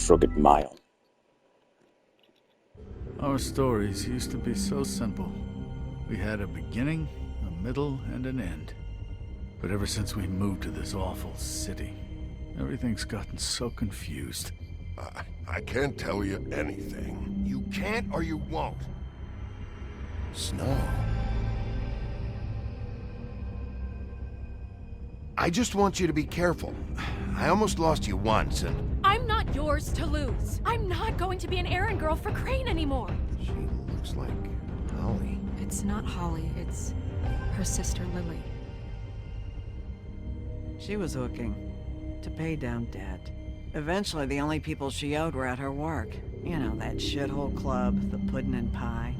crooked mile. Our stories used to be so simple. We had a beginning, a middle, and an end. But ever since we moved to this awful city, everything's gotten so confused. I can't tell you anything. You can't or you won't. Snow. I just want you to be careful. I almost lost you once, and... I'm not yours to lose. I'm not going to be an errand girl for Crane anymore. She looks like Holly. It's not Holly, it's her sister Lily. She was hooking to pay down debt. Eventually, the only people she owed were at her work. You know, that shithole club, the Puddin' and Pie.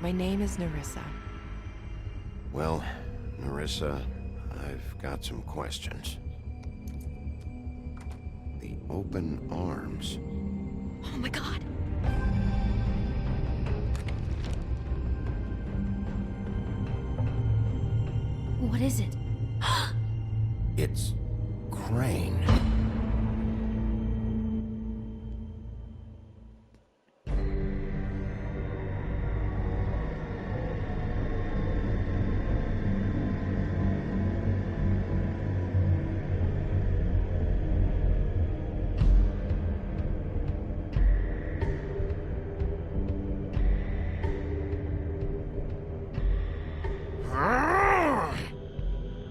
My name is Nerissa. Well, Nerissa, I've got some questions. The open arms. Oh my god. What is it? It's Crane.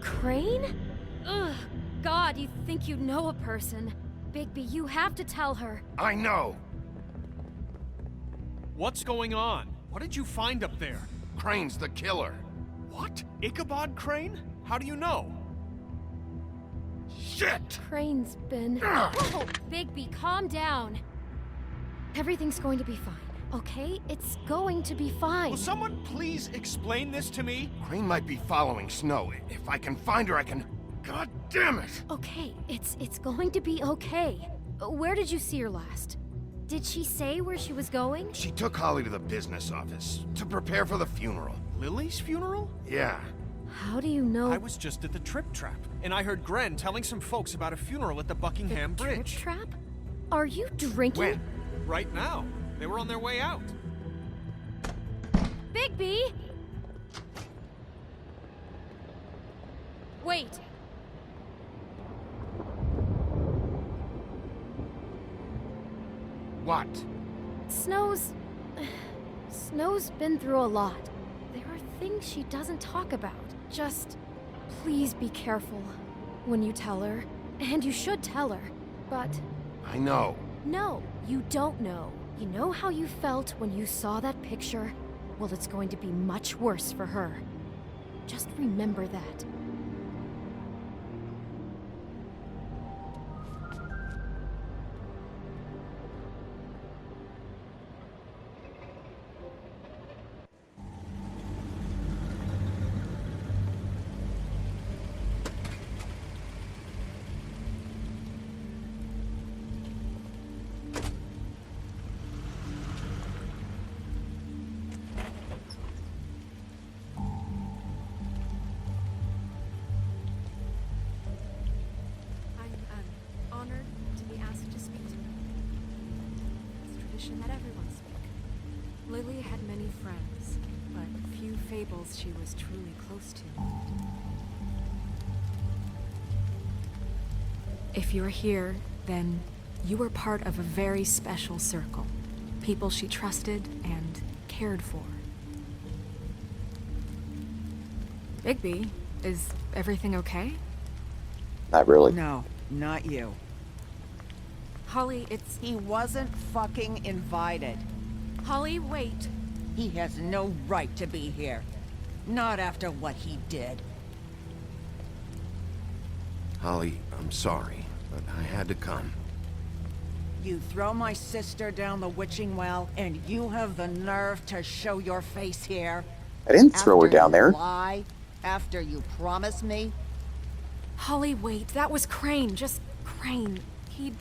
Crane? Ugh. God, you think you know a person. Bigby, you have to tell her. I know! What's going on? What did you find up there? Crane's the killer. What? Ichabod Crane? How do you know? Shit! Crane's been... Whoa! Bigby, calm down. Everything's going to be fine, okay? It's going to be fine. Will someone please explain this to me? Crane might be following Snow. If I can find her, I can... God damn it! Okay, it's going to be okay. Where did you see her last? Did she say where she was going? She took Holly to the business office to prepare for the funeral. Lily's funeral? Yeah. How do you know? I was just at the Trip Trap, and I heard Gren telling some folks about a funeral at the Buckingham Bridge. Trip Trap? Are you drinking? When? Right now. They were on their way out. Bigby! Wait. What? Snow's been through a lot. There are things she doesn't talk about. Just, please be careful when you tell her. And you should tell her. But, I know. no, you don't know. You know how you felt when you saw that picture? Well, it's going to be much worse for her. Just remember that. I'm honored to be asked to speak to you. It's tradition that everyone speak. Lily had many friends, but few fables she was truly close to. If you're here, then you were part of a very special circle. People she trusted and cared for. Bigby, is everything okay? Not really. No, not you. Holly, it's... He wasn't fucking invited. Holly, wait. He has no right to be here. Not after what he did. Holly, I'm sorry, but I had to come. You throw my sister down the witching well, and you have the nerve to show your face here? I didn't throw her down there. Lie? After you promised me? Holly, wait. That was Crane. Just Crane. He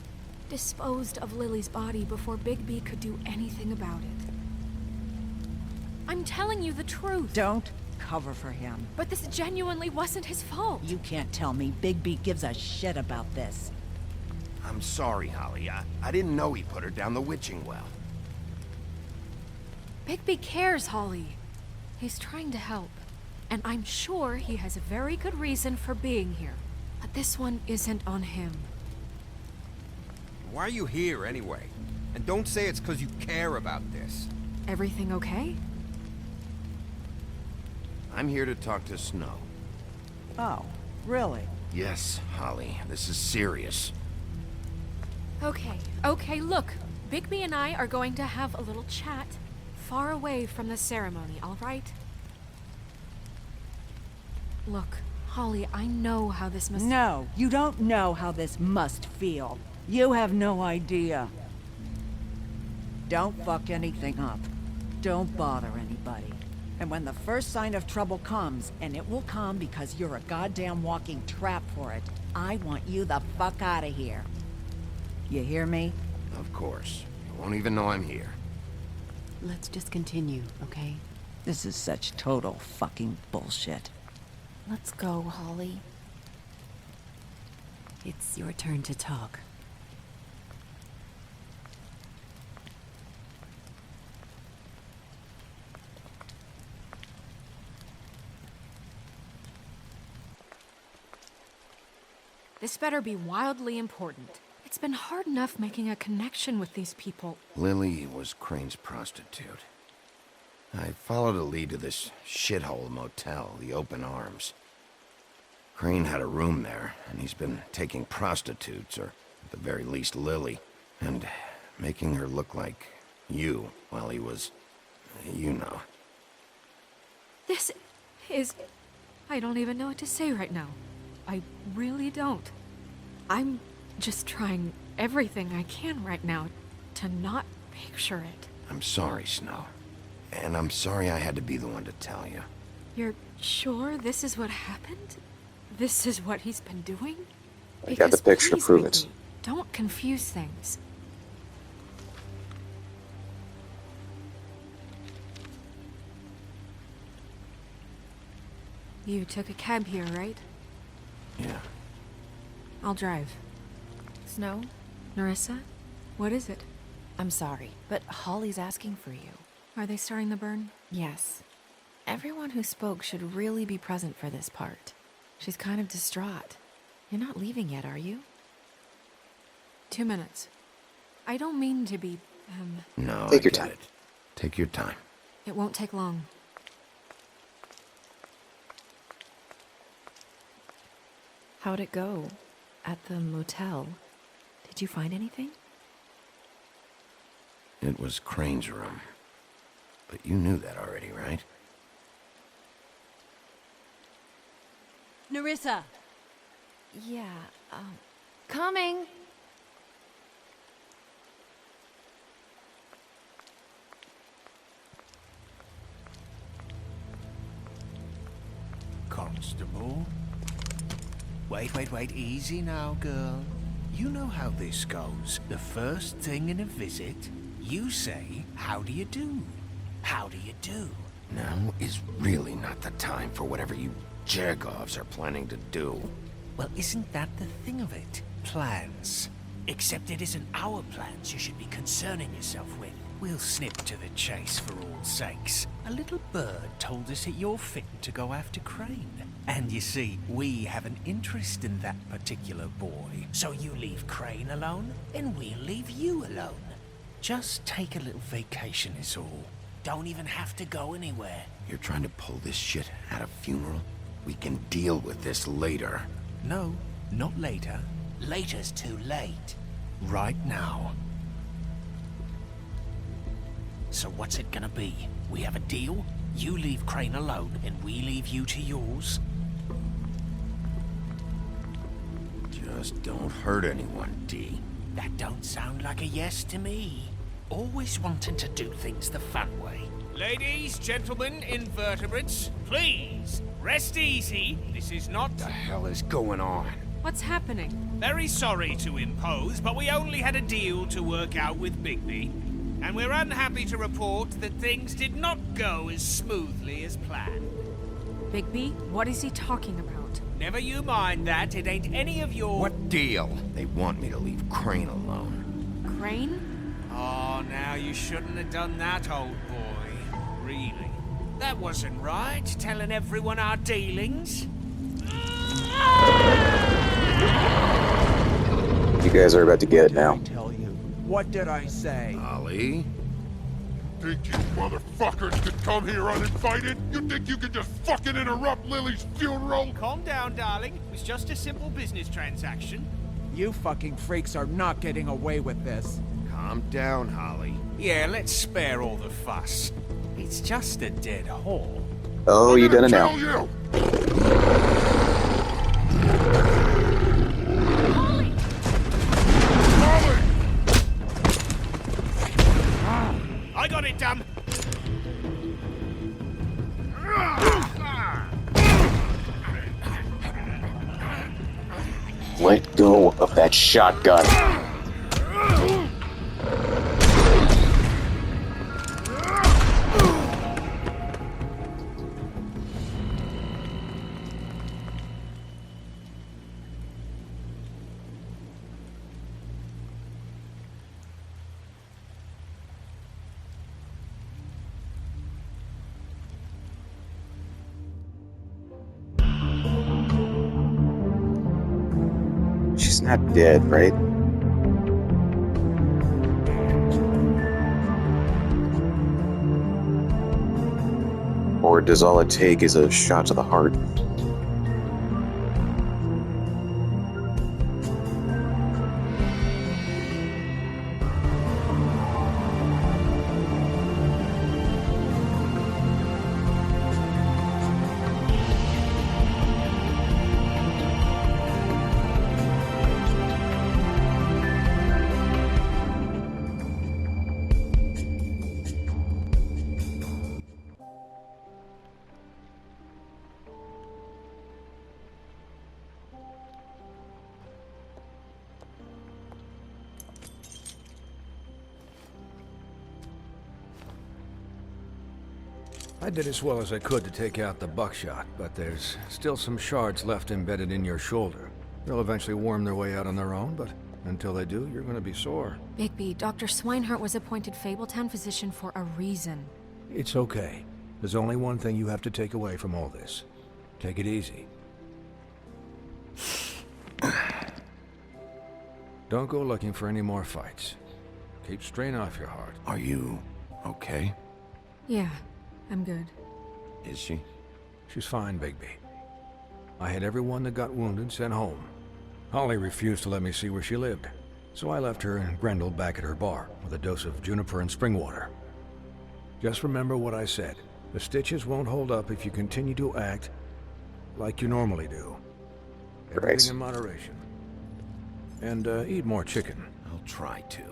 disposed of Lily's body before Bigby could do anything about it. I'm telling you the truth. Don't cover for him. But this genuinely wasn't his fault. You can't tell me Bigby gives a shit about this. I'm sorry, Holly. I didn't know he put her down the witching well. Bigby cares, Holly. He's trying to help. And I'm sure he has a very good reason for being here. But this one isn't on him. Why are you here, anyway? And don't say it's because you care about this. Everything okay? I'm here to talk to Snow. Oh, really? Yes, Holly. This is serious. Okay, look. Bigby and I are going to have a little chat far away from the ceremony, all right? Look, Holly, I know how this must... No, you don't know how this must feel. You have no idea. Don't fuck anything up. Don't bother anybody. And when the first sign of trouble comes, and it will come because you're a goddamn walking trap for it, I want you the fuck out of here. You hear me? Of course. You won't even know I'm here. Let's just continue, okay? This is such total fucking bullshit. Let's go, Holly. It's your turn to talk. This better be wildly important. It's been hard enough making a connection with these people. Lily was Crane's prostitute. I followed a lead to this shithole motel, the Open Arms. Crane had a room there, and he's been taking prostitutes, or at the very least Lily, and making her look like you while he was, you know. This is... I don't even know what to say right now. I really don't. I'm just trying everything I can right now to not picture it. I'm sorry, Snow. And I'm sorry I had to be the one to tell you. You're sure this is what happened? This is what he's been doing? I got the Because picture to please, prove it. Bigby, don't confuse things. You took a cab here, right? Yeah. I'll drive. Snow, Nerissa? What is it? I'm sorry, but Holly's asking for you. Are they starting the burn? Yes. Everyone who spoke should really be present for this part. She's kind of distraught. You're not leaving yet, are you? 2 minutes. I don't mean to be, No, Take I your get time. it. Take your time. it won't take long. How'd it go? At the motel? Did you find anything? It was Crane's room. But you knew that already, right? Nerissa! Yeah, coming! Constable? Wait, easy now, girl. You know how this goes. The first thing in a visit, you say, how do you do? How do you do? Now is really not the time for whatever you Jergovs are planning to do. Well, isn't that the thing of it? Plans. Except it isn't our plans you should be concerning yourself with. We'll snip to the chase for all sakes. A little bird told us that you're fit to go after Crane. And you see, we have an interest in that particular boy. So you leave Crane alone, and we'll leave you alone. Just take a little vacation is all. Don't even have to go anywhere. You're trying to pull this shit at a funeral? We can deal with this later. No, not later. Later's too late. Right now. So what's it gonna be? We have a deal? You leave Crane alone, and we leave you to yours? Just don't hurt anyone, D. That don't sound like a yes to me. Always wanting to do things the fun way. Ladies, gentlemen, invertebrates, please, rest easy. This is not... What the hell is going on? What's happening? Very sorry to impose, but we only had a deal to work out with Bigby. And we're unhappy to report that things did not go as smoothly as planned. Bigby, what is he talking about? Never you mind that. It ain't any of your... What deal? They want me to leave Crane alone. Crane? Oh, now you shouldn't have done that, old boy. Really? That wasn't right, telling everyone our dealings. You guys are about to get it now. Tell you. What did I say? Ollie? Think you motherfuckers could come here uninvited? You think you could just fucking interrupt Lily's funeral? Calm down, darling. It was just a simple business transaction. You fucking freaks are not getting away with this. Calm down, Holly. Yeah, let's spare all the fuss. It's just a dead whore. Oh, you done it now. Tell you! I got it, damn. Let go of that shotgun. She's not dead, right? Or does all it take is a shot to the heart? I did as well as I could to take out the buckshot, but there's still some shards left embedded in your shoulder. They'll eventually worm their way out on their own, but until they do, you're gonna be sore. Bigby, Dr. Swinehart was appointed Fabletown physician for a reason. It's okay. There's only one thing you have to take away from all this. Take it easy. Don't go looking for any more fights. Keep strain off your heart. Are you okay? Yeah, I'm good. Is she? She's fine, Bigby. I had everyone that got wounded sent home. Holly refused to let me see where she lived, so I left her and Grendel back at her bar with a dose of juniper and spring water. Just remember what I said. The stitches won't hold up if you continue to act like you normally do. Everything in moderation. And eat more chicken. I'll try to.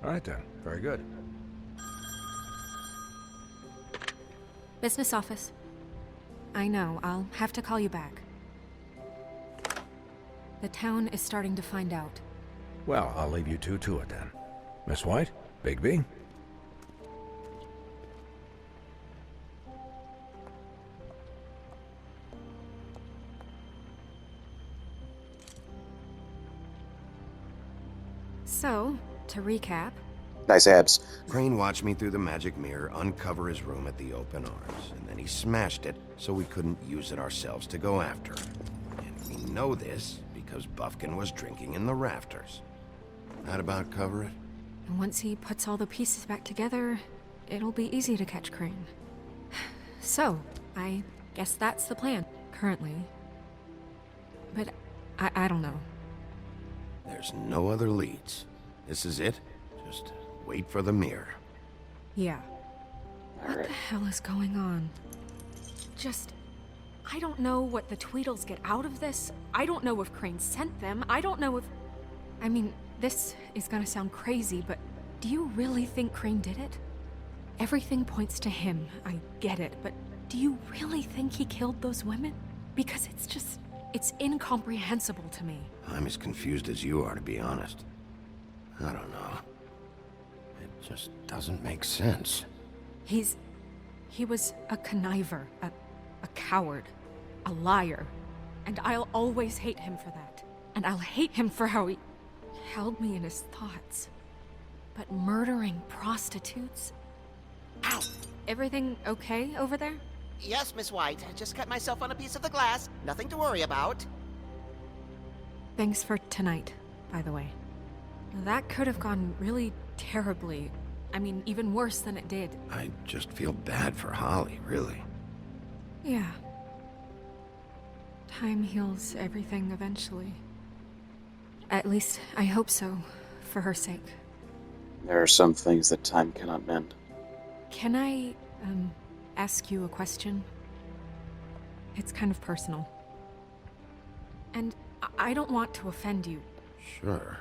All right then. Very good. Business office. I know, I'll have to call you back. The town is starting to find out. Well, I'll leave you two to it then. Miss White? Bigby? So, to recap... Nice abs. Crane watched me through the magic mirror uncover his room at the Open Arms, and then he smashed it so we couldn't use it ourselves to go after him. And we know this because Buffkin was drinking in the rafters. That about cover it? And once he puts all the pieces back together, it'll be easy to catch Crane. So, I guess that's the plan, currently. But I don't know. There's no other leads. This is it. Just wait for the mirror. Yeah. What the hell is going on? I don't know what the Tweedles get out of this. I don't know if Crane sent them. I don't know if... I mean, this is gonna sound crazy, but do you really think Crane did it? Everything points to him, I get it, but do you really think he killed those women? Because it's incomprehensible to me. I'm as confused as you are, to be honest. I don't know. It just doesn't make sense. He was a conniver, a coward, a liar. And I'll always hate him for that. And I'll hate him for how he held me in his thoughts. But murdering prostitutes? Ow! Everything okay over there? Yes, Miss White. I just cut myself on a piece of the glass. Nothing to worry about. Thanks for tonight, by the way. That could have gone really terribly. I mean, even worse than it did. I just feel bad for Holly, really. Yeah. Time heals everything eventually. At least, I hope so, for her sake. There are some things that time cannot mend. Can I, ask you a question? It's kind of personal. And I don't want to offend you. Sure.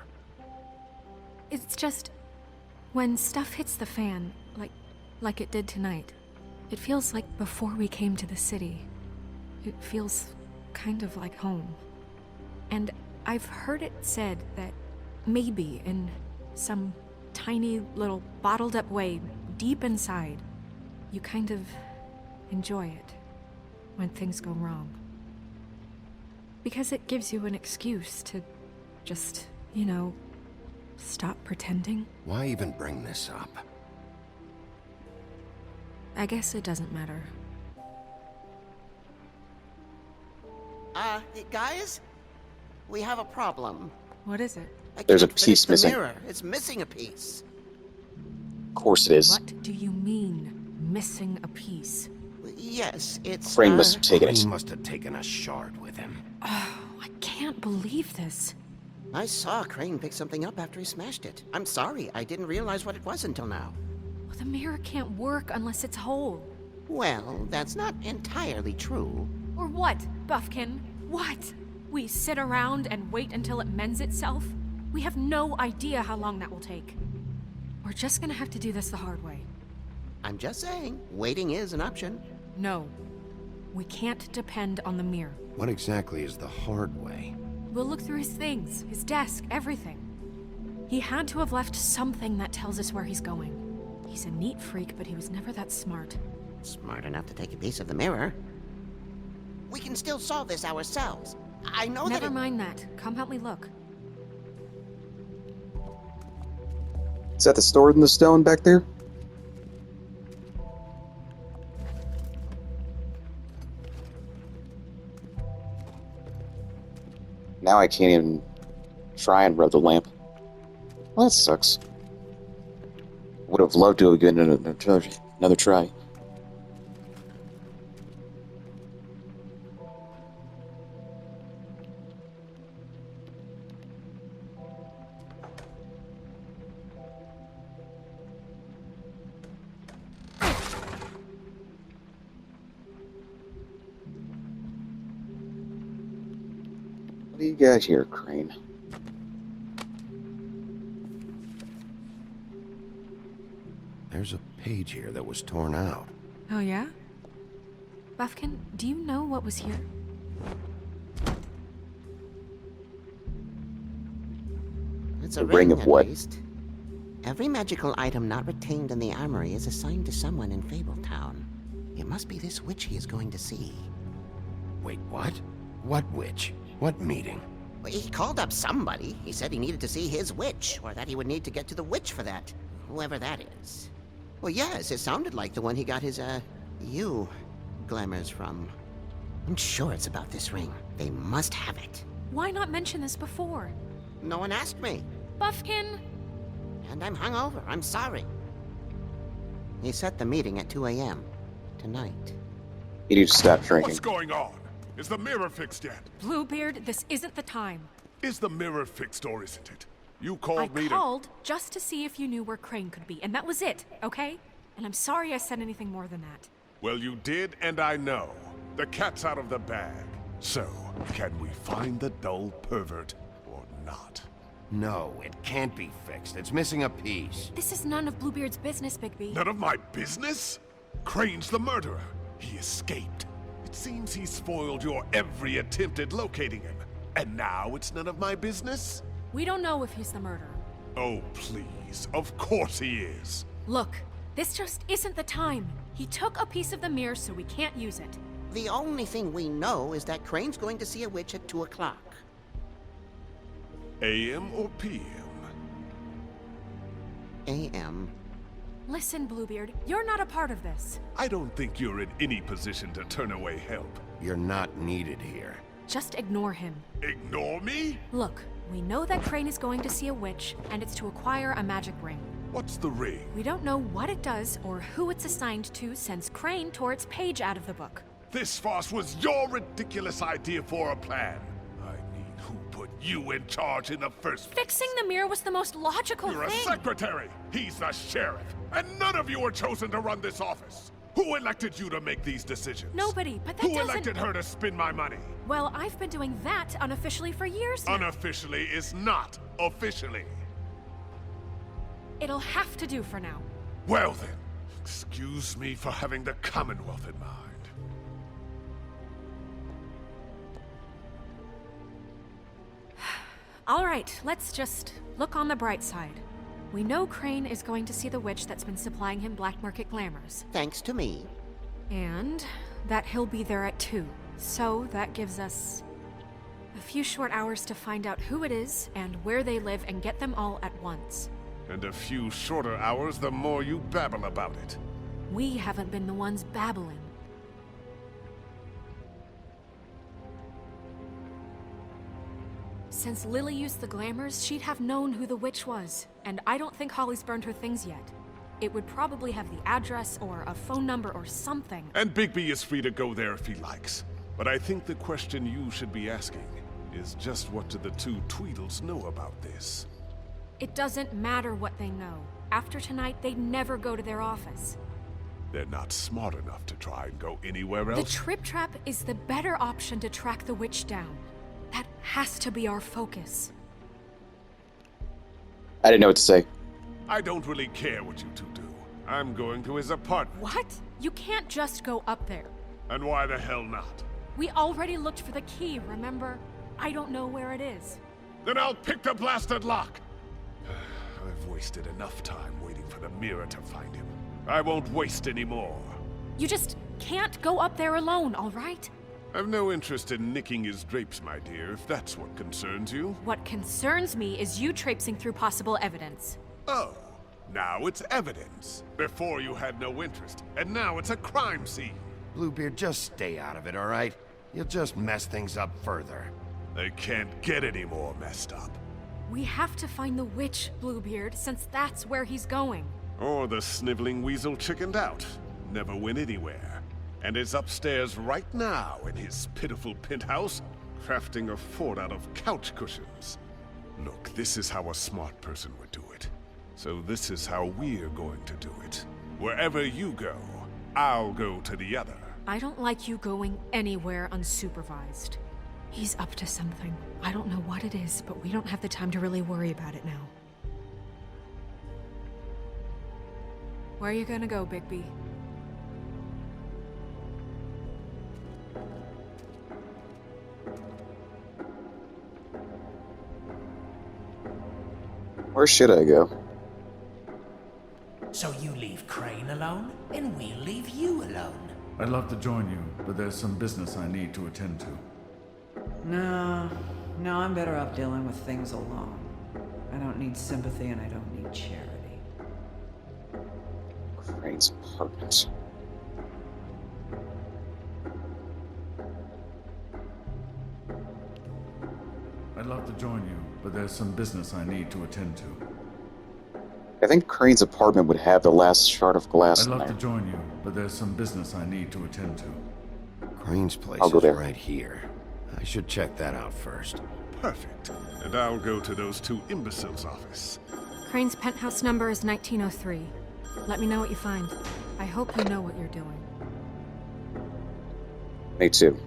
It's just, when stuff hits the fan, like it did tonight, it feels like before we came to the city. It feels kind of like home. And I've heard it said that maybe in some tiny little bottled up way, deep inside, you kind of enjoy it when things go wrong. Because it gives you an excuse to just, stop pretending. Why even bring this up? I guess it doesn't matter. Guys? We have a problem. What is it? There's a can't finish piece the missing. Mirror. It's missing a piece. Of course it is. What do you mean, missing a piece? Yes, it's, Crane must have taken it. He must have taken a shard with him. Oh, I can't believe this. I saw Crane pick something up after he smashed it. I'm sorry, I didn't realize what it was until now. Well, the mirror can't work unless it's whole. Well, that's not entirely true. Or what, Buffkin? What? We sit around and wait until it mends itself? We have no idea how long that will take. We're just gonna have to do this the hard way. I'm just saying, waiting is an option. No. We can't depend on the mirror. What exactly is the hard way? We'll look through his things, his desk, everything. He had to have left something that tells us where he's going. He's a neat freak, but he was never that smart. Smart enough to take a piece of the mirror. We can still solve this ourselves. I know Never that mind that. Come help me look. Is that the sword in the stone back there? Now I can't even try and rub the lamp. Well, that sucks. Would have loved to have given it another try. What do you got here, Crane? There's a page here that was torn out. Oh, yeah? Buffkin, do you know what was here? it's a ring of at what? least. Every magical item not retained in the armory is assigned to someone in Fabletown. It must be this witch he is going to see. Wait, what? What witch? What meeting? Well, he called up somebody. He said he needed to see his witch, or that he would need to get to the witch for that. Whoever that is. Well, yes, it sounded like the one he got his, glamours from. I'm sure it's about this ring. They must have it. Why not mention this before? No one asked me. Buffkin! And I'm hungover. I'm sorry. He set the meeting at 2 a.m. tonight. You need to stop drinking. What's going on? Is the mirror fixed yet? Bluebeard, this isn't the time. Is the mirror fixed or isn't it? You called I me called just to see if you knew where Crane could be, and that was it, okay? And I'm sorry I said anything more than that. Well, you did, and I know. The cat's out of the bag. So, can we find the dull pervert or not? No, it can't be fixed. It's missing a piece. This is none of Bluebeard's business, Bigby. None of my business? Crane's the murderer. He escaped. It seems he spoiled your every attempt at locating him. And now it's none of my business? We don't know if he's the murderer. Oh, please. Of course he is. Look, this just isn't the time. He took a piece of the mirror, so we can't use it. The only thing we know is that Crane's going to see a witch at 2 o'clock. AM or PM? AM. Listen, Bluebeard, you're not a part of this. I don't think you're in any position to turn away help. You're not needed here. Just ignore him. Ignore me? Look, we know that Crane is going to see a witch, and it's to acquire a magic ring. What's the ring? We don't know what it does or who it's assigned to since Crane tore its page out of the book. This farce was your ridiculous idea for a plan. I mean, who put you in charge in the first place? Fixing the mirror was the most logical You're thing. a secretary. He's the sheriff. And none of you were chosen to run this office. Who elected you to make these decisions? Nobody, but that Who doesn't... elected her to spend my money? Well, I've been doing that unofficially for years now. Unofficially is not officially. It'll have to do for now. Well then, excuse me for having the Commonwealth in mind. All right, let's just look on the bright side. We know Crane is going to see the witch that's been supplying him black market glamours. Thanks to me. And that he'll be there at 2. So that gives us a few short hours to find out who it is and where they live and get them all at once. And a few shorter hours the more you babble about it. We haven't been the ones babbling. Since Lily used the glamours, she'd have known who the witch was, and I don't think Holly's burned her things yet. It would probably have the address or a phone number or something. And Bigby is free to go there if he likes. But I think the question you should be asking is just what do the two Tweedles know about this? It doesn't matter what they know. After tonight, they'd never go to their office. They're not smart enough to try and go anywhere else. The Trip Trap is the better option to track the witch down. That has to be our focus. I didn't know what to say. I don't really care what you two do. I'm going to his apartment. What? You can't just go up there. And why the hell not? We already looked for the key, remember? I don't know where it is. Then I'll pick the blasted lock! I've wasted enough time waiting for the mirror to find him. I won't waste any more. You just can't go up there alone, all right? I've no interest in nicking his drapes, my dear, if that's what concerns you. What concerns me is you traipsing through possible evidence. Oh, now it's evidence. Before you had no interest, and now it's a crime scene. Bluebeard, just stay out of it, all right? You'll just mess things up further. They can't get any more messed up. We have to find the witch, Bluebeard, since that's where he's going. Or the sniveling weasel chickened out. Never went anywhere. And is upstairs right now in his pitiful penthouse, crafting a fort out of couch cushions. Look, this is how a smart person would do it. So this is how we're going to do it. Wherever you go, I'll go to the other. I don't like you going anywhere unsupervised. He's up to something. I don't know what it is, but we don't have the time to really worry about it now. Where are you gonna go, Bigby? Where should I go? So you leave Crane alone, and we'll leave you alone. I'd love to join you, but there's some business I need to attend to. No, I'm better off dealing with things alone. I don't need sympathy and I don't need charity. Crane's apartment. I'd love to join you, but there's some business I need to attend to. I think Crane's apartment would have the last shard of glass I'd in love there. to join you, but there's some business I need to attend to. Crane's place I'll go is there. right here. I should check that out first. Perfect. And I'll go to those two imbeciles' office. Crane's penthouse number is 1903. Let me know what you find. I hope you know what you're doing. Me too.